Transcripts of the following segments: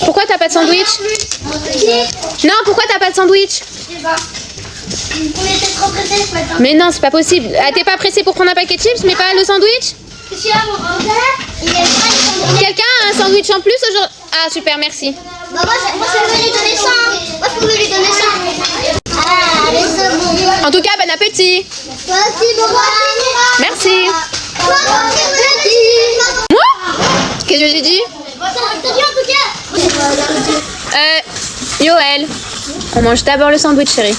Pourquoi t'as pas de sandwich? Non, pourquoi t'as pas de sandwich? Mais non, c'est pas possible. Ah, t'es pas pressé pour prendre un paquet de chips, mais pas le sandwich? Quelqu'un a un sandwich en plus aujourd'hui? Ah, super, merci. Bah, moi, je peux lui donner ça. Moi, je peux lui donner ça. Ah, allez, c'est bon. En tout cas, bon appétit. Merci. Moi? Qu'est-ce que j'ai dit? Yoël, on mange d'abord le sandwich, chérie.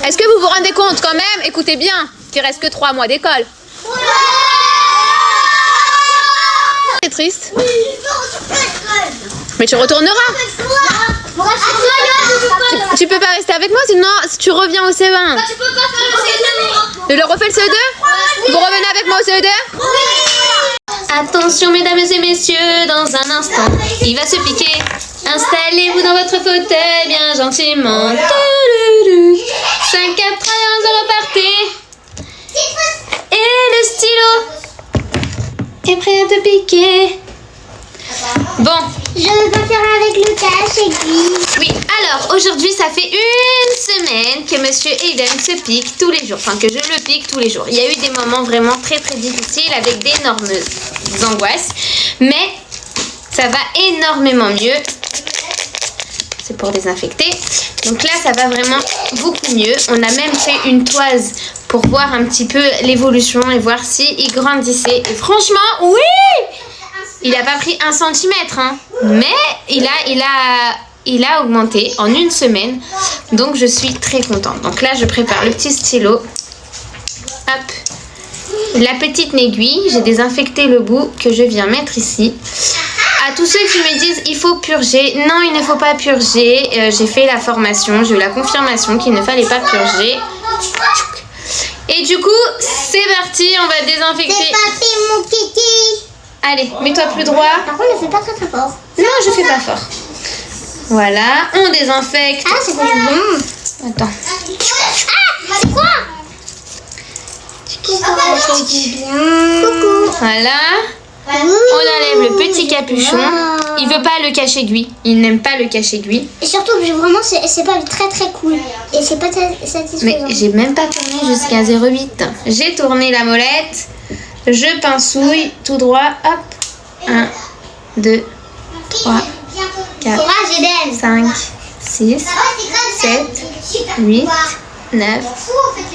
Est-ce que vous vous rendez compte quand même? Écoutez bien, qu'il reste que 3 mois d'école. C'est triste. Mais tu retourneras. Tu peux pas rester avec moi, sinon si tu reviens au CE1. Tu peux pas faire le CE2. Tu le refais le CE2? Vous revenez avec moi au CE2? Attention mesdames et messieurs, dans un instant, il va se piquer. Installez-vous dans votre fauteuil bien gentiment. 5, 4, 3, 1, 0, partez. Et le stylo est prêt à te piquer. Bon. Je veux pas faire avec le cache aiguille. Oui, alors aujourd'hui ça fait 1 semaine que Monsieur Eden se pique tous les jours. Enfin que je le pique tous les jours. Il y a eu des moments vraiment très difficiles avec d'énormes angoisses. Mais ça va énormément mieux. C'est pour désinfecter. Donc là ça va vraiment beaucoup mieux. On a même fait une toise pour voir un petit peu l'évolution et voir s'il grandissait. Et franchement, oui! Il n'a pas pris 1 centimètre, hein, mais il a augmenté en 1 semaine. Donc je suis très contente. Donc là je prépare le petit stylo. Hop. La petite aiguille. J'ai désinfecté le bout que je viens mettre ici. À tous ceux qui me disent il faut purger. Non, il ne faut pas purger. J'ai fait la formation. J'ai eu la confirmation qu'il ne fallait pas purger. Et du coup, c'est parti. On va désinfecter. C'est parti mon kiki. Allez, mets-toi plus droit. Par contre, ne fais pas très fort. Non, je fais pas fort. Voilà, on désinfecte. Ah, c'est pas bien. Attends. Ah, c'est quoi? Coucou. Voilà. On enlève le petit capuchon. Il veut pas le cache-aiguille. Il n'aime pas le cache-aiguille. Et surtout, vraiment, c'est pas très cool. Et c'est pas satisfaisant. Mais j'ai même pas tourné jusqu'à 0,8. J'ai tourné la molette. Je pincouille tout droit. Hop. 1, 2, 3, 4, 5, 6, 7, 8, 9,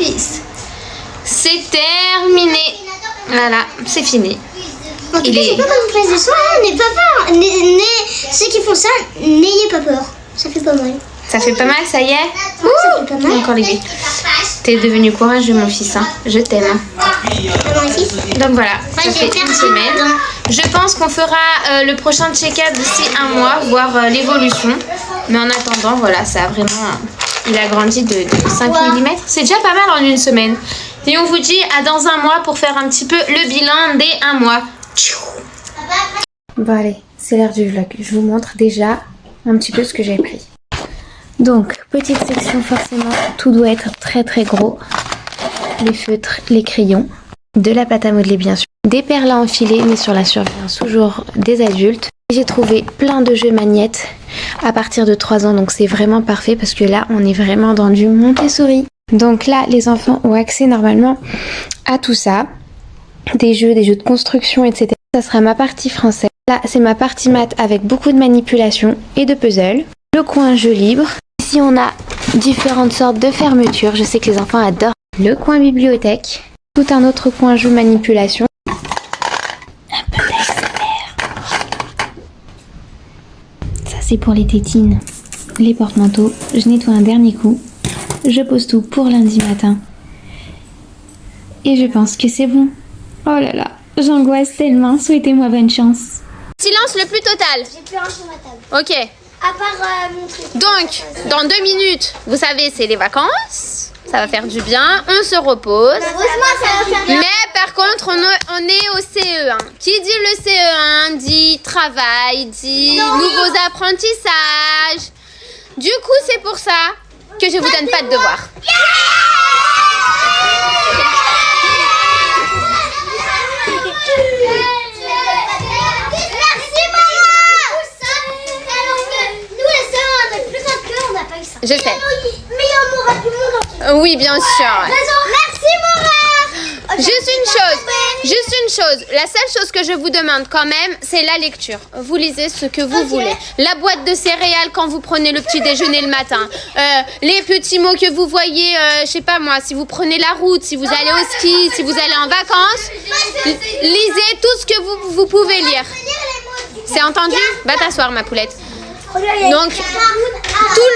10. C'est terminé. Voilà, c'est fini. En tout cas, c'est pas comme une prise de soin, n'ayez pas peur. Ceux qui font ça, n'ayez pas peur. Ça fait pas mal. Ça fait pas mal, ça y est? Ça fait pas mal. Encore l'aiguille. T'es devenu courageux, mon fils. Hein. Je t'aime. Donc voilà, ça fait 1 semaine. Je pense qu'on fera le prochain check-up d'ici 1 mois, voir l'évolution. Mais en attendant, voilà, ça a vraiment... il a grandi de 5 mm. C'est déjà pas mal en 1 semaine. Et on vous dit à dans 1 mois pour faire un petit peu le bilan des 1 mois. Bon allez, c'est l'heure du vlog. Je vous montre déjà un petit peu ce que j'ai pris. Donc, petite section forcément, tout doit être très gros. Les feutres, les crayons, de la pâte à modeler bien sûr, des perles à enfiler mais sur la surveillance toujours des adultes. J'ai trouvé plein de jeux magnettes à partir de 3 ans, donc c'est vraiment parfait parce que là on est vraiment dans du Montessori. Donc là les enfants ont accès normalement à tout ça, des jeux de construction etc. Ça sera ma partie française. Là c'est ma partie maths avec beaucoup de manipulation et de puzzle. Le coin jeu libre. Ici on a différentes sortes de fermetures, je sais que les enfants adorent. Le coin bibliothèque, tout un autre coin jeu manipulation. Un peu d'ASMR. Ça c'est pour les tétines, les porte-manteaux. Je nettoie un dernier coup. Je pose tout pour lundi matin. Et je pense que c'est bon. Oh là là, j'angoisse tellement. Souhaitez-moi bonne chance. Silence le plus total. J'ai plus rien sur ma table. Ok. À part mon truc. Donc, dans 2 minutes, vous savez, c'est les vacances. Ça va faire du bien. On se repose. Heureusement, ça va faire bien. Mais par contre, on est au CE1. Qui dit le CE1 dit travail, dit nouveaux apprentissages. Du coup, c'est pour ça que je vous donne pas de devoirs. Merci, maman. Je sais. Meilleur Mora du monde entier. Oui, bien sûr. Merci Mora. Juste une chose. La seule chose que je vous demande quand même, c'est la lecture. Vous lisez ce que vous voulez. La boîte de céréales quand vous prenez le petit déjeuner le matin. Les petits mots que vous voyez, je sais pas moi, si vous prenez la route, si vous allez au ski, si vous allez en vacances. Lisez tout ce que vous pouvez lire. C'est entendu? Va t'asseoir ma poulette. Donc, tout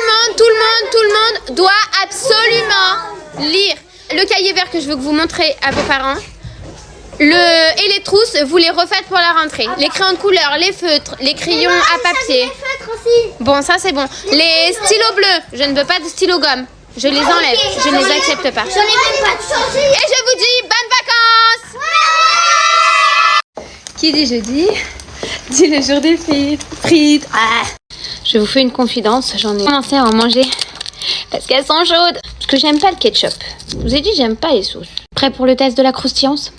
le monde doit absolument lire. Le cahier vert que je veux que vous montrez à vos parents. Et les trousses, vous les refaites pour la rentrée. Les crayons de couleur, les feutres, les crayons à papier. Bon, ça c'est bon. Les stylos bleus, je ne veux pas de stylos gomme. Je les enlève, je ne les accepte pas. J'en ai même pas de changer. Et je vous dis bonnes vacances. Qui dit jeudi dit le jour des frites. Je vous fais une confidence, j'en ai commencé à en manger parce qu'elles sont chaudes. Parce que j'aime pas le ketchup. Je vous ai dit, j'aime pas les sauces. Prêt pour le test de la croustillance?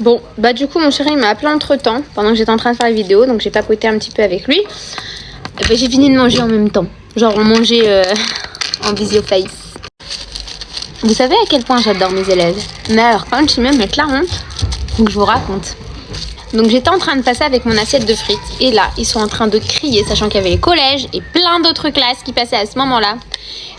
Bon, bah du coup, mon chéri il m'a appelé entre temps, pendant que j'étais en train de faire la vidéo, donc j'ai papoté un petit peu avec lui. Et bah, j'ai fini de manger en même temps. Genre, on mangeait en visio-face. Vous savez à quel point j'adore mes élèves? Mais alors, quand je même mettre la honte, faut que je vous raconte. Donc j'étais en train de passer avec mon assiette de frites. Et là, ils sont en train de crier, sachant qu'il y avait les collèges et plein d'autres classes qui passaient à ce moment-là.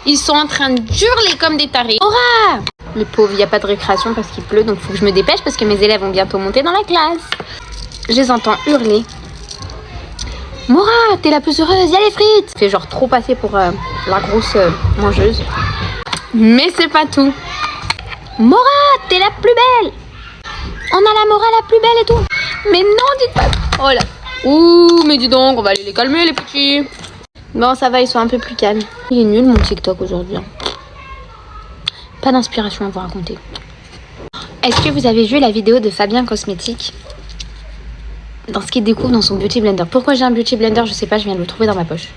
Ils sont en train de hurler comme des tarés. Mora! Les pauvres, il n'y a pas de récréation parce qu'il pleut, donc il faut que je me dépêche parce que mes élèves vont bientôt monter dans la classe. Je les entends hurler. Mora, t'es la plus heureuse, y'a les frites! C'est genre trop passé pour la grosse mangeuse. Mais c'est pas tout. Mora, t'es la plus belle! On a la Mora la plus belle et tout. Mais non, dites pas. Oh là. Ouh, mais dis donc, on va aller les calmer les petits. Bon, ça va, ils sont un peu plus calmes. Il est nul mon TikTok aujourd'hui. Pas d'inspiration à vous raconter. Est-ce que vous avez vu la vidéo de Fabien Cosmétique? Dans ce qu'il découvre dans son beauty blender. Pourquoi j'ai un beauty blender? Je sais pas, je viens de le trouver dans ma poche.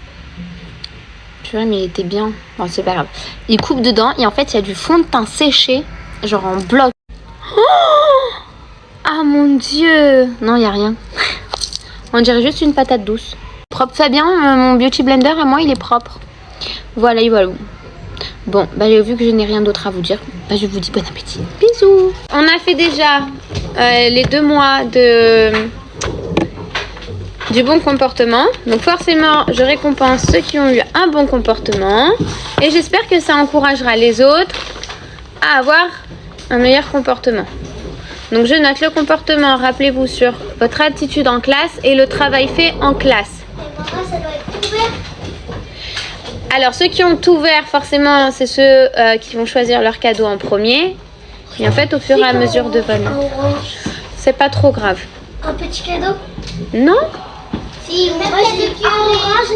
Tu vois, mais il était bien. Bon, c'est pas grave. Il coupe dedans et en fait, il y a du fond de teint séché, genre en bloc. Oh! Ah mon dieu! Non, il n'y a rien. On dirait juste une patate douce. Propre Fabien, mon beauty blender à moi, il est propre. Voilà, et voilà. Bon, bah vu que je n'ai rien d'autre à vous dire, bah je vous dis bon appétit. Bisous! On a fait déjà les 2 mois du bon comportement. Donc forcément, je récompense ceux qui ont eu un bon comportement. Et j'espère que ça encouragera les autres à avoir un meilleur comportement. Donc je note le comportement, rappelez-vous, sur votre attitude en classe et le travail fait en classe. Alors ceux qui ont tout vert, forcément, c'est ceux qui vont choisir leur cadeau en premier. Et en fait, au fur et à mesure de votre... C'est pas trop grave. Un petit cadeau? Non. Si, orange.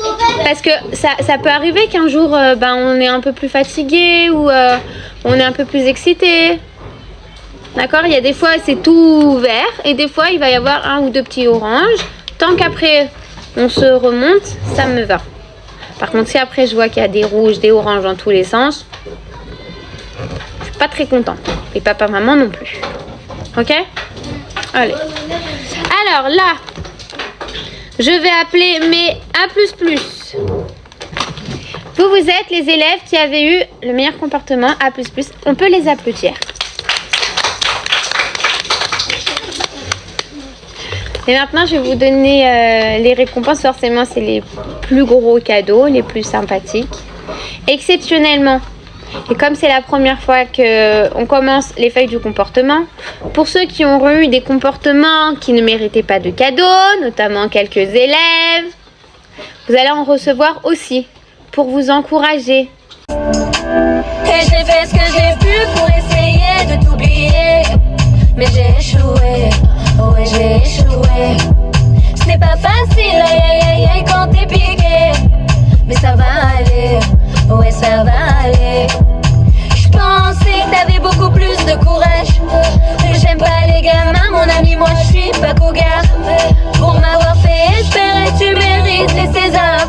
Parce que ça peut arriver qu'un jour, on est un peu plus fatigué ou on est un peu plus excité. D'accord? Il y a des fois, c'est tout vert et des fois, il va y avoir 1 ou 2 petits oranges. Tant qu'après, on se remonte, ça me va. Par contre, si après, je vois qu'il y a des rouges, des oranges dans tous les sens, je suis pas très contente. Et papa, maman non plus. Ok? Allez. Alors là, je vais appeler mes A++. Vous êtes les élèves qui avaient eu le meilleur comportement A++. On peut les applaudir. Et maintenant, je vais vous donner les récompenses. Forcément, c'est les plus gros cadeaux, les plus sympathiques. Exceptionnellement, et comme c'est la première fois qu'on commence les feuilles du comportement, pour ceux qui ont eu des comportements qui ne méritaient pas de cadeaux, notamment quelques élèves, vous allez en recevoir aussi pour vous encourager. Et j'ai fait ce que j'ai pu pour essayer de t'oublier, mais j'ai échoué. Ouais, j'ai échoué. Ce n'est pas facile, aïe aïe aïe quand t'es piqué, mais ça va aller, ouais ça va aller. Je pensais que t'avais beaucoup plus de courage. J'aime pas les gamins, mon ami, moi je suis pas cougar. Pour m'avoir fait espérer, tu mérites les Césars.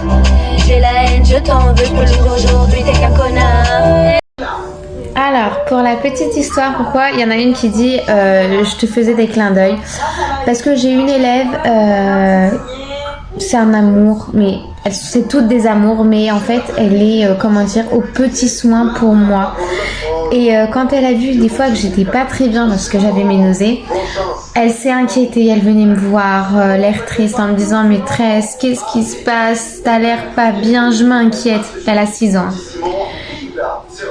J'ai la haine, je t'en veux, je peux le aujourd'hui, t'es qu'un connard. Alors, pour la petite histoire, pourquoi il y en a une qui dit je te faisais des clins d'œil? Parce que j'ai une élève c'est un amour, mais c'est toutes des amours, mais en fait, elle est, comment dire, aux petits soins pour moi. Et quand elle a vu des fois que j'étais pas très bien parce que j'avais mes nausées, elle s'est inquiétée, elle venait me voir, l'air triste, en me disant « Maîtresse, qu'est-ce qui se passe? T'as l'air pas bien, je m'inquiète. » Elle a 6 ans.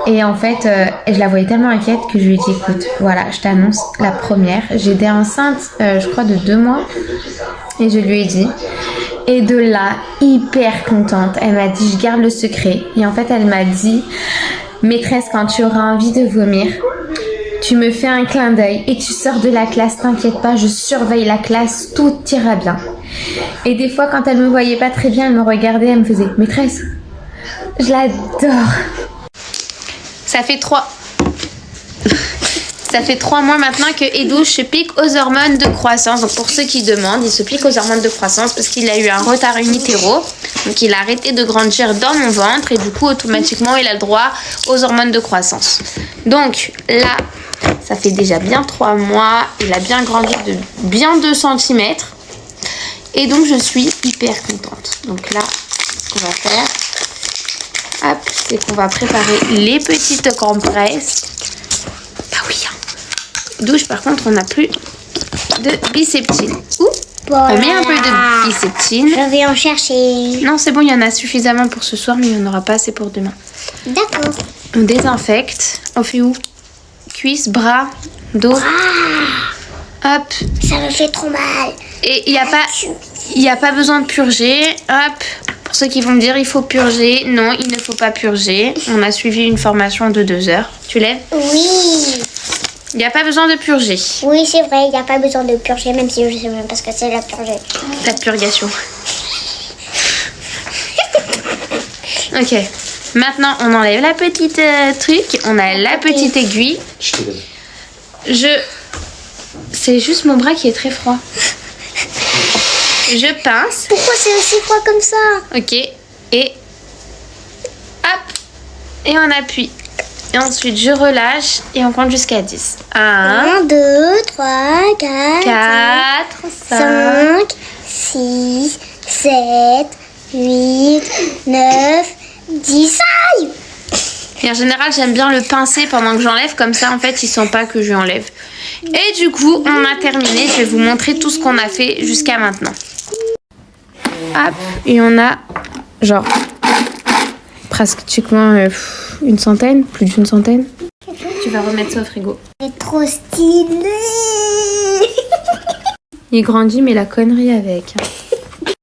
Et en fait, je la voyais tellement inquiète que je lui ai dit « Écoute, voilà, je t'annonce la première. » J'étais enceinte, je crois, de 2 mois. Et je lui ai dit. Et de là, hyper contente, elle m'a dit « Je garde le secret. » Et en fait, elle m'a dit « Maîtresse, quand tu auras envie de vomir, tu me fais un clin d'œil et tu sors de la classe, t'inquiète pas, je surveille la classe, tout ira bien. » Et des fois, quand elle me voyait pas très bien, elle me regardait, elle me faisait « Maîtresse, je l'adore. » Ça fait 3 mois maintenant que Edouche se pique aux hormones de croissance. Donc pour ceux qui demandent, il se pique aux hormones de croissance parce qu'il a eu un retard in utero. Donc il a arrêté de grandir dans mon ventre et du coup automatiquement il a le droit aux hormones de croissance. Donc là, ça fait déjà bien 3 mois. Il a bien grandi de bien 2 cm. Et donc je suis hyper contente. Donc là, ce qu'on va faire, hop, c'est qu'on va préparer les petites compresses. Bah oui, hein. Douche, par contre, on n'a plus de biceptine. Voilà. On met un peu de biceptine. Je vais en chercher. Non, c'est bon, il y en a suffisamment pour ce soir, mais il n'y en aura pas assez pour demain. D'accord. On désinfecte. On fait où? Cuisses, bras, dos. Hop. Ça me fait trop mal. Et il n'y a pas besoin de purger. Hop. Pour ceux qui vont me dire il faut purger, non, il ne faut pas purger. On a suivi une formation de 2 heures. Tu lèves? Oui. Il n'y a pas besoin de purger. Oui, c'est vrai, il n'y a pas besoin de purger, même si je sais même pas ce que c'est la purger. La purgation. Ok. Maintenant, on enlève la petite truc. On a la petite aiguille. C'est juste mon bras qui est très froid. Je pince. Pourquoi c'est aussi froid comme ça? Ok. Et hop. Et on appuie. Et ensuite, je relâche et on compte jusqu'à 10. 1, 2, 3, 4, 5, 6, 7, 8, 9, 10. Aïe! Et en général, j'aime bien le pincer pendant que j'enlève. Comme ça, en fait, il sent pas que je enlève. Et du coup, on a terminé. Je vais vous montrer tout ce qu'on a fait jusqu'à maintenant. Hop. Et on a, genre, pratiquement une centaine, plus d'une centaine. Tu vas remettre ça au frigo. C'est trop stylé. Il grandit, mais la connerie avec.